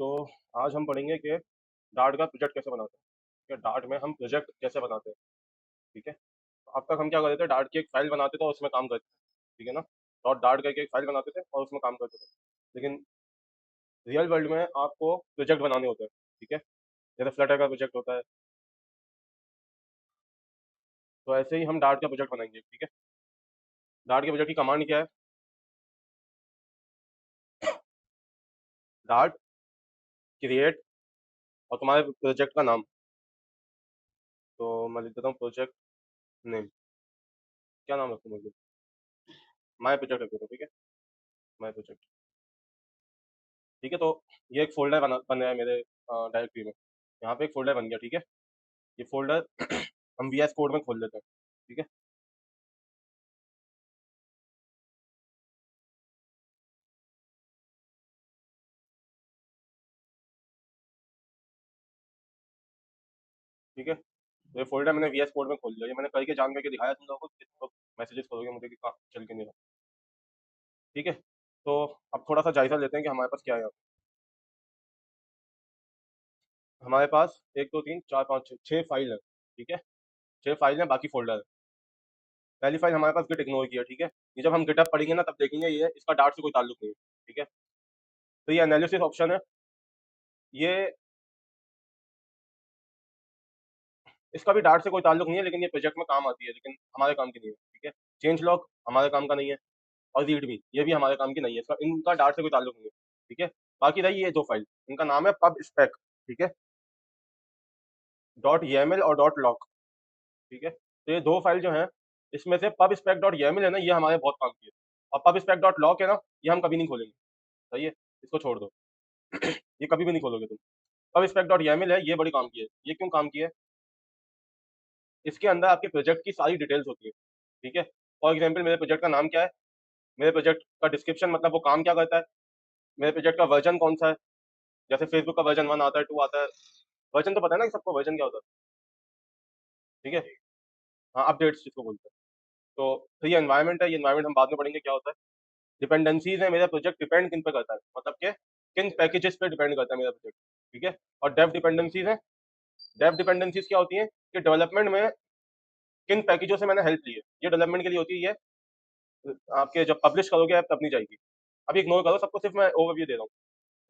तो आज हम पढ़ेंगे कि डार्ट का प्रोजेक्ट कैसे बनाते हैं। ठीक है, डार्ट में हम प्रोजेक्ट कैसे बनाते हैं। ठीक है, तो अब तक हम क्या करते थे, डार्ट की एक फाइल बनाते थे और उसमें काम करते थे। ठीक है ना, डॉट डार्ट करके एक फाइल बनाते थे और उसमें काम करते थे। लेकिन रियल वर्ल्ड में आपको प्रोजेक्ट बनाने होते हैं। ठीक है, जैसे फ्लटर का प्रोजेक्ट होता है, तो ऐसे ही हम डार्ट का प्रोजेक्ट बनाएंगे। ठीक है, डार्ट के प्रोजेक्ट की कमांड क्या है? डार्ट क्रिएट और तुम्हारे प्रोजेक्ट का नाम। तो मैं लिख देता हूँ प्रोजेक्ट नेम। क्या नाम रखूँ मुझे? माई प्रोजेक्ट रख देता हूँ। ठीक है, माई प्रोजेक्ट। ठीक है, तो ये एक फोल्डर बन गया है मेरे डायरेक्टरी में। यहाँ पे एक फोल्डर बन गया। ठीक है, ये फोल्डर हम VS कोड में खोल लेते हैं। ठीक है, ठीक है, तो ये फोल्डर मैंने VS कोड में खोल लिया। ये मैंने करके जान करके दिखाया तुम लोगों को, कि तुम लोग मैसेजेस करोगे मुझे कि काम चल के नहीं रहा। ठीक है, तो अब थोड़ा सा जायजा लेते हैं कि हमारे पास क्या है। हमारे पास एक दो तीन चार पाँच छः फाइल है। ठीक है, छः फाइल है, बाकी फोल्डर है। पहली फाइल हमारे पास गिट इग्नोर की है। ठीक है, ये जब हम गिटअप पढ़ेंगे ना तब देखेंगे, ये इसका डार्ट से कोई ताल्लुक नहीं है। ठीक है, तो ये एनालिसिस ऑप्शन है। ये इसका भी डार्ट से कोई ताल्लुक नहीं है, लेकिन ये प्रोजेक्ट में काम आती है, लेकिन हमारे काम की नहीं है। ठीक है, चेंज लॉग हमारे काम का नहीं है, और रीड भी ये भी हमारे काम की नहीं है। इसका इनका डार्ट से कोई ताल्लुक नहीं है। ठीक है, बाकी रही ये दो फाइल, इनका नाम है पब स्पेक। ठीक है, .yaml और .lock। ठीक है, तो ये दो फाइल जो है, इसमें से पब स्पेक .yaml है ना, ये हमारे बहुत काम की है। और पब स्पेक .lock है ना, ये हम कभी नहीं खोलेंगे। सही है, इसको छोड़ दो। ये कभी भी नहीं खोलोगे तुम। पब स्पेक .yaml है, ये बड़ी काम की है। ये क्यों काम की है? इसके अंदर आपके प्रोजेक्ट की सारी डिटेल्स होती है। ठीक है, फॉर एग्जाम्पल मेरे प्रोजेक्ट का नाम क्या है, मेरे प्रोजेक्ट का डिस्क्रिप्शन, मतलब वो काम क्या करता है, मेरे प्रोजेक्ट का वर्जन कौन सा है। जैसे फेसबुक का वर्जन 1 आता है, 2 आता है। वर्जन तो पता है ना कि सबको वर्जन क्या होता है। ठीक है, हाँ, अपडेट्स जिसको बोलते हैं। तो ये एनवायरनमेंट है, ये एनवायरनमेंट हम बाद में पढ़ेंगे क्या होता है। डिपेंडेंसीज है, मेरा प्रोजेक्ट डिपेंड किन पे करता है, मतलब कि किन पैकेजेस पे डिपेंड करता है मेरा प्रोजेक्ट। ठीक है, और डेव डिपेंडेंसीज है। डेव डिपेंडेंसीज क्या होती है कि डेवलपमेंट में किन पैकेजों से मैंने हेल्प ली है, ये डेवलपमेंट के लिए होती है। ये आपके जब पब्लिश करोगे ऐप तब नहीं जाएगी। अभी इग्नोर करो सबको, सिर्फ मैं ओवरव्यू दे रहा हूँ।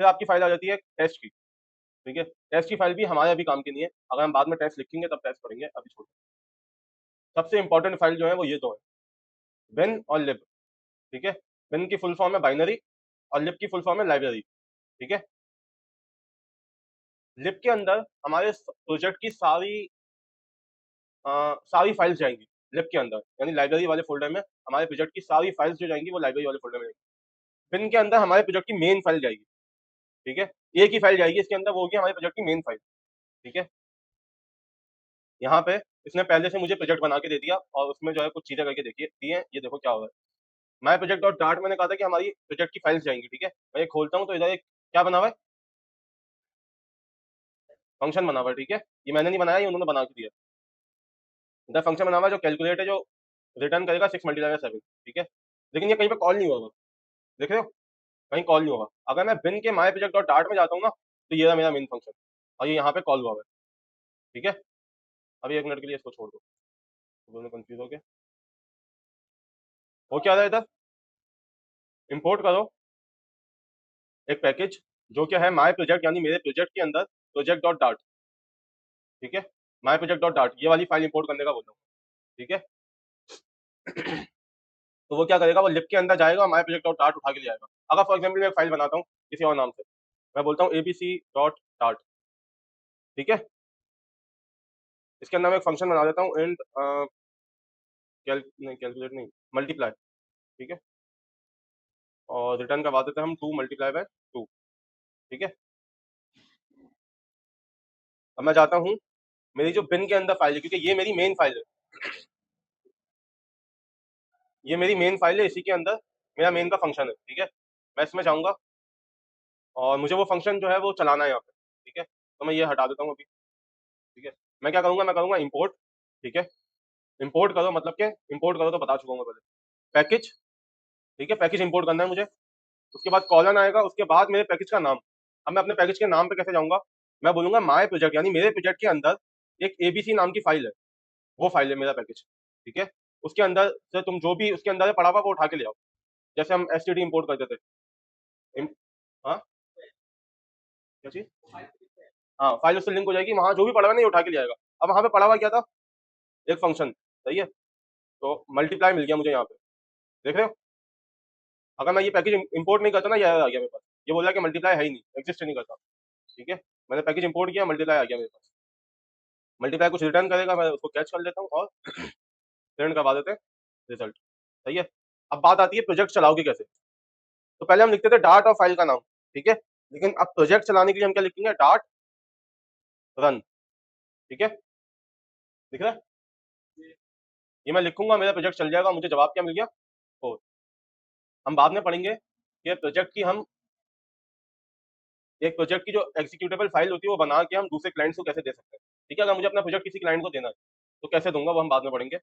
फिर आपकी फाइल आ जाती है टेस्ट की। ठीक है, टेस्ट की फाइल भी हमारे अभी काम की नहीं है, अगर हम बाद में टेस्ट लिखेंगे तब टेस्ट पढ़ेंगे, अभी छोड़। सबसे इंपॉर्टेंट फाइल जो है वो ये दो है, बिन और लिब। ठीक है, बिन की फुल फॉर्म है बाइनरी, और लिब की फुल फॉर्म है लाइब्रेरी। ठीक है, लिब के अंदर हमारे प्रोजेक्ट की सारी फाइल्स जाएंगी लिब के अंदर, यानी लाइब्रेरी वाले फोल्डर में हमारे प्रोजेक्ट की सारी फाइल्स जो जाएंगी वो लाइब्रेरी वाले फोल्डर में जाएंगी। बिन के अंदर हमारे प्रोजेक्ट की मेन फाइल जाएगी। ठीक है, एक ही फाइल जाएगी इसके अंदर, वो होगी हमारे प्रोजेक्ट की मेन फाइल। ठीक है, यहाँ पे इसने पहले से मुझे प्रोजेक्ट बना के दे दिया, और उसमें जो है कुछ चीजें करके देखिए दी है, ये देखो क्या हो रहा है। माई प्रोजेक्ट डॉट डार्ट मैंने कहा था कि हमारी प्रोजेक्ट की फाइल्स जाएंगी। ठीक है, मैं ये खोलता हूँ तो इधर एक क्या बना हुआ है, फंक्शन बना हुआ है। ठीक है, ये मैंने नहीं बनाया, ये उन्होंने बना के दिया। इधर फंक्शन बना हुआ है जो कैलकुलेट है, जो रिटर्न करेगा 6 × 7। ठीक है, लेकिन ये कहीं पे कॉल नहीं होगा, देख रहे हो, कहीं कॉल नहीं होगा। अगर मैं बिन के माई प्रोजेक्ट डॉट डार्ट में जाता हूँ ना, तो ये रहा मेरा मेन फंक्शन, और ये यहाँ पे कॉल हुआ है। ठीक है, अभी 1 मिनट के लिए इसको छोड़ दो, दोनों कंफ्यूज हो गए। वो क्या रहा है इधर, इंपोर्ट करो एक पैकेज जो क्या है माई प्रोजेक्ट, यानी मेरे प्रोजेक्ट के अंदर प्रोजेक्ट डॉट डार्ट। ठीक है, माई प्रोजेक्ट डॉट डार्ट, ये वाली फाइल इंपोर्ट करने का बोल रहा हूँ। ठीक है, तो वो क्या करेगा, वो लिब के अंदर जाएगा और माई प्रोजेक्ट डॉट डार्ट उठा के ले आएगा। अगर फॉर एग्जाम्पल मैं एक फाइल बनाता हूँ किसी और नाम से, मैं बोलता हूँ एबीसी डॉट डार्ट। ठीक है, इसके अंदर मैं एक फंक्शन बना देता हूँ, इंट कैलकुलेट नहीं, मल्टीप्लाई। ठीक है, और रिटर्न करवा देते हैं हम 2 × 2। ठीक है, अब मैं जाता हूँ मेरी जो बिन के अंदर फाइल है, क्योंकि ये मेरी मेन फाइल है, ये मेरी मेन फाइल है, इसी के अंदर मेरा मेन का फंक्शन है। ठीक है, मैं इसमें जाऊंगा और मुझे वो फंक्शन जो है वो चलाना है यहाँ पे। ठीक है, तो मैं ये हटा देता हूँ अभी। ठीक है, मैं क्या करूंगा, मैं करूंगा इंपोर्ट। ठीक है, इंपोर्ट करो, मतलब के इंपोर्ट करो तो बता चुका हूँ मैं पहले, पैकेज। ठीक है, पैकेज इंपोर्ट करना है मुझे। उसके बाद कॉलन आएगा, उसके बाद मेरे पैकेज का नाम। अब मैं अपने पैकेज के नाम पे कैसे जाऊंगा? मैं बोलूंगा माय प्रोजेक्ट, यानी मेरे प्रोजेक्ट के अंदर एक एबीसी नाम की फाइल है, वो फाइल है मेरा पैकेज। ठीक है, उसके अंदर से तुम जो भी उसके अंदर है पड़ा हुआ वो उठा के ले आओ, जैसे हम एसटीडी इंपोर्ट करते थे। इम- हाँ, क्या चीज? हाँ, फाइल उससे लिंक हो जाएगी, वहां जो भी पड़ा हुआ नहीं उठा के ले आएगा। अब वहां पे पड़ा हुआ क्या था? एक फंक्शन। सही है, तो मल्टीप्लाई मिल गया मुझे यहाँ पे, देख रहे हो? अगर मैं ये पैकेज इंपोर्ट नहीं करता ना, ये आ गया मेरे पास, ये बोला कि मल्टीप्लाई है ही नहीं, एग्जिस्ट नहीं करता। ठीक है, मैंने पैकेज इंपोर्ट किया, मल्टीप्लाई आ गया मेरे पास। मल्टीप्लाई कुछ रिटर्न करेगा, मैं उसको कैच कर लेता हूँ और प्रिंट करवा देते हैं रिजल्ट। सही है, अब बात आती है प्रोजेक्ट चलाओगे कैसे। तो पहले हम लिखते थे डार्ट और फाइल का नाम। ठीक है, लेकिन अब प्रोजेक्ट चलाने के लिए हम क्या लिखेंगे? Dart run. ठीक है, दिख रहा है? ये मैं लिखूंगा, मेरा प्रोजेक्ट चल जाएगा, मुझे जवाब क्या मिल गया? 4। हम बाद में पढ़ेंगे कि प्रोजेक्ट की हम एक प्रोजेक्ट की जो एग्जीक्यूटेबल फाइल होती है वो बना के हम दूसरे क्लाइंट्स को कैसे दे सकते हैं। ठीक है, अगर मुझे अपना प्रोजेक्ट किसी क्लाइंट को देना है तो कैसे दूंगा, वो हम बाद में पढ़ेंगे।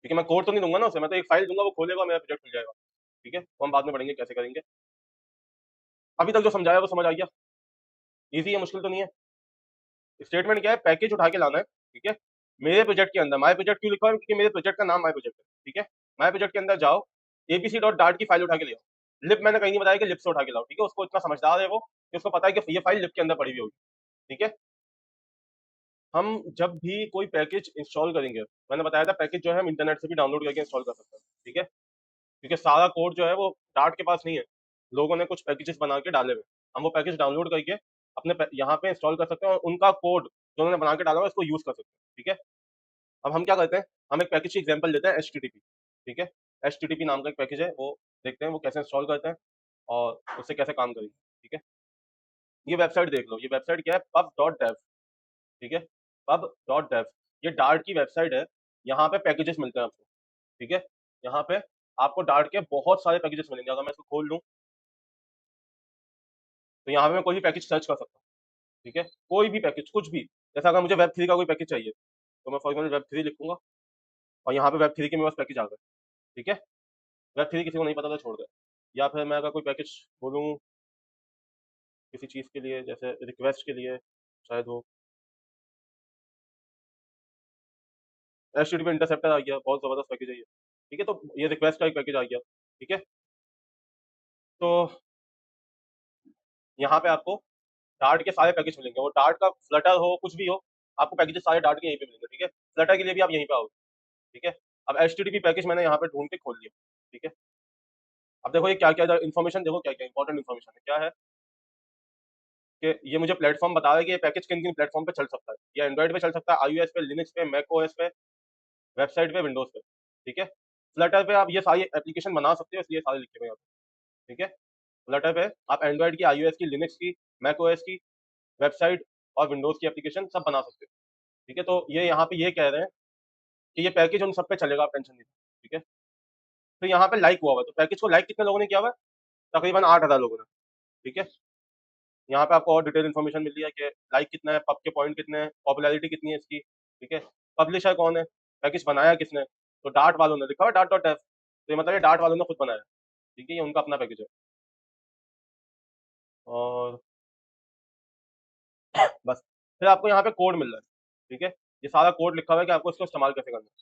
क्योंकि मैं कोड तो नहीं दूंगा ना उसे, मैं तो एक फाइल दूंगा, वो खोलेगा, मेरा प्रोजेक्ट खुल जाएगा। ठीक है, वो हम बाद में पढ़ेंगे कैसे करेंगे। अभी तक जो समझाया वो समझ आ गया? ईजी है, मुश्किल तो नहीं है। स्टेटमेंट क्या है? पैकेज उठा के लाना है। ठीक है, मेरे प्रोजेक्ट के अंदर माय प्रोजेक्ट क्यों लिखा है? क्योंकि मेरे प्रोजेक्ट का नाम माय प्रोजेक्ट है। ठीक है, माय प्रोजेक्ट के अंदर जाओ, एबीसी डॉट डार्ट की फाइल उठा के ले आओ। लिप मैंने कहीं नहीं बताया कि लिप से उठा के लाओ। ठीक है, उसको इतना समझदार है वो कि उसको पता है कि ये फाइल लिप के अंदर पड़ी हुई होगी। ठीक है, हम जब भी कोई पैकेज इंस्टॉल करेंगे, मैंने बताया था पैकेज जो है हम इंटरनेट से भी डाउनलोड करके इंस्टॉल कर सकते हैं। ठीक है, क्योंकि सारा कोड जो है वो डार्ट के पास नहीं है, लोगों ने कुछ पैकेजेस बना के डाले हुए, हम वो पैकेज डाउनलोड करके अपने यहाँ पे इंस्टॉल कर सकते हैं और उनका कोड जो उन्होंने बना के डाला हुआ है उसको यूज कर सकते हैं। ठीक है, अब हम क्या करते हैं, हम एक पैकेज की एग्जांपल लेते हैं, HTTP। ठीक है, HTTP नाम का एक पैकेज है, वो देखते हैं वो कैसे इंस्टॉल करते हैं और उससे कैसे काम करेंगे। ठीक है, ये वेबसाइट देख लो, ये वेबसाइट क्या है? pub.dev। ठीक है, pub.dev, ये डार्ट की वेबसाइट है। यहाँ पे पैकेजेस मिलते हैं आपको। ठीक है, यहाँ पे आपको डार्ट के बहुत सारे पैकेजेस मिलेंगे। अगर मैं इसको खोल लूँ तो यहाँ पे मैं कोई भी पैकेज सर्च कर सकता हूँ। ठीक है, कोई भी पैकेज, कुछ भी। जैसे अगर मुझे वेब3 का कोई पैकेज चाहिए तो मैं फॉर एग्जाम्पल वेब3 लिखूंगा और यहाँ पे वेब3 के मेरे पास पैकेज आ गए। ठीक है, वेब3 किसी को नहीं पता तो छोड़ दे। या फिर मैं अगर कोई पैकेज बोलूँ किसी चीज़ के लिए, जैसे रिक्वेस्ट के लिए शायद हो, HTTP इंटरसेप्टर आ गया, बहुत जबरदस्त पैकेज है ये। ठीक है, तो ये रिक्वेस्ट का एक पैकेज आ गया। ठीक है, तो यहाँ पे आपको डार्ट के सारे पैकेज मिलेंगे, वो डार्ट का फ्लटर हो कुछ भी हो, आपको पैकेजेस सारे डार्ट के यहीं पे मिलेंगे। ठीक है, फ्लटर के लिए भी आप यहीं पे आओगे। ठीक है, अब HTTP पैकेज मैंने यहाँ पे ढूंढ के खोल लिया। ठीक है, अब देखो ये क्या क्या इन्फॉर्मेशन, देखो क्या क्या इंपॉर्टेंट इन्फॉर्मेशन है। क्या है कि ये मुझे प्लेटफॉर्म बता रहा है कि ये पैकेज किन किन प्लेटफॉर्म पे चल सकता है। ये एंड्रॉइड पे चल सकता है, iOS पे, लिनक्स पे, मैक ओएस पे, वेबसाइट पे, विंडोज पे। ठीक है, फ्लटर पे आप ये सारी एप्लीकेशन बना सकते हो, इसलिए सारे लिखे हुए हैं यहाँ पे। ठीक है, फ्लटर पे आप एंड्रॉइड की, iOS की, लिनक्स की, मैक ओएस की, वेबसाइट और विंडोज की एप्लीकेशन सब बना सकते हो। ठीक है, तो ये यहाँ पे ये कह रहे हैं कि ये पैकेज उन सब पे चलेगा, आप टेंशन नहीं लो। ठीक है, तो यहाँ पे लाइक हुआ हुआ है, तो पैकेज को लाइक कितने लोगों ने किया हुआ है? तकरीबन 8,000 लोगों ने। ठीक है, यहाँ पे आपको और डिटेल इन्फॉर्मेशन मिल रही है कि लाइक कितना है, पब के पॉइंट कितने हैं, पॉपुलैरिटी कितनी है इसकी। ठीक है, पब्लिशर कौन है, पैकेज बनाया किसने? तो डार्ट वालों ने, लिखा हुआ डार्ट डॉट एफ, तो ये मतलब ये डार्ट वालों ने खुद बनाया। ठीक है, ये उनका अपना पैकेज है। और बस, फिर आपको यहाँ पे कोड मिल रहा है। ठीक है, ये सारा कोड लिखा हुआ है कि आपको इसको इस्तेमाल कैसे करना है।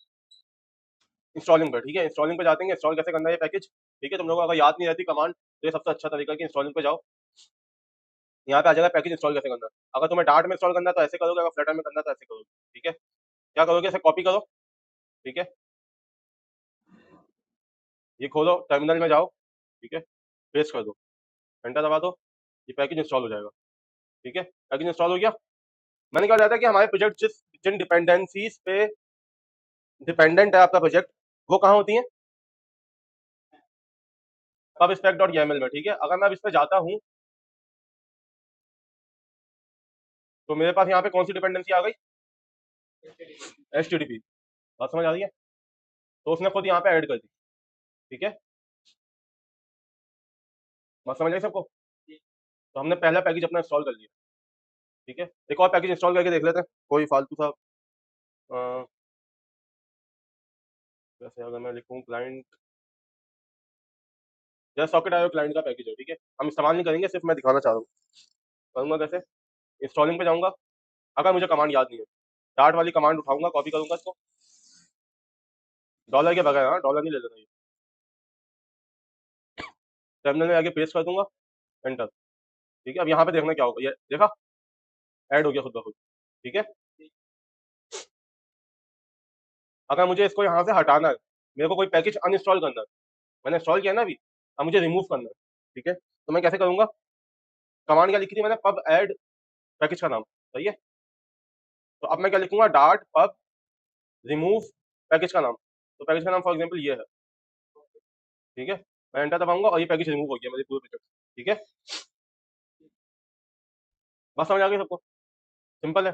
इंस्टॉलिंग पे, ठीक है, इंस्टॉलिंग पे जाते हैं, इंस्टॉल कैसे करना है ये पैकेज। ठीक है, तुम लोगों को अगर याद नहीं रहती कमांड तो ये सबसे अच्छा तरीका है कि इंस्टॉलिंग पे जाओ, यहाँ पे आ जाएगा पैकेज इंस्टॉल कैसे करना है। अगर तुम्हें डार्ट में इंस्टॉल करना है तो ऐसे करोगे, अगर फ्लटर में करना है तो ऐसे करोगे। ठीक है, क्या करोगे, इसे कॉपी करो। ठीक है, ये खोलो, टर्मिनल में जाओ। ठीक है, पेस्ट कर दो, एंटर दबा दो, ये पैकेज इंस्टॉल हो जाएगा। ठीक है, पैकेज इंस्टॉल हो गया। मैंने क्या बताया था कि हमारे प्रोजेक्ट जिन डिपेंडेंसीज पे डिपेंडेंट है आपका प्रोजेक्ट, वो कहाँ होती है? पब स्पेक डॉट YAML में। ठीक है, अगर मैं अब इस पे जाता हूँ तो मेरे पास यहाँ पे कौन सी डिपेंडेंसी आ गई? HTTP। बात समझ आ रही है? तो उसने खुद यहाँ पे ऐड कर दी। ठीक है, बात समझ आई सबको? तो हमने पहला पैकेज अपना इंस्टॉल कर लिया। ठीक है, एक और पैकेज इंस्टॉल करके देख लेते हैं, कोई फालतू सा। अ, जैसे अगर मैं लिखूँ क्लाइंट जैसे सॉकेट आईओ क्लाइंट का पैकेज है, ठीक है, हम इस्तेमाल नहीं करेंगे, सिर्फ मैं दिखाना चाह रहा हूँ। करूंगा कैसे, इंस्टॉलिंग पे जाऊंगा, अगर मुझे कमांड याद नहीं है, डार्ट वाली कमांड उठाऊंगा, कॉपी करूंगा इसको, डॉलर के बगैर, हाँ डॉलर नहीं ले लेना, ये टर्मिनल में आगे पेस्ट कर दूंगा, एंटर। ठीक है, अब यहाँ पे देखना क्या होगा, ये देखा, ऐड हो गया खुद ब खुद। ठीक है, अगर मुझे इसको यहाँ से हटाना है, मेरे को कोई पैकेज अनइंस्टॉल करना है, मैंने इंस्टॉल किया ना अभी, अब मुझे रिमूव करना है, ठीक है, तो मैं कैसे करूंगा, कमांड क्या लिखी थी मैंने, पब ऐड पैकेज का नाम, सही है, तो अब मैं क्या लिखूंगा, डार्ट पब रिमूव पैकेज का नाम, तो पैकेज का नाम फॉर एग्जाम्पल ये है, ठीक है, मैं एंटर दबाऊंगा और ये पैकेज रिमूव हो गया मेरे पूरे प्रोजेक्ट, ठीक है, बस समझ आ गई सबको, सिंपल है।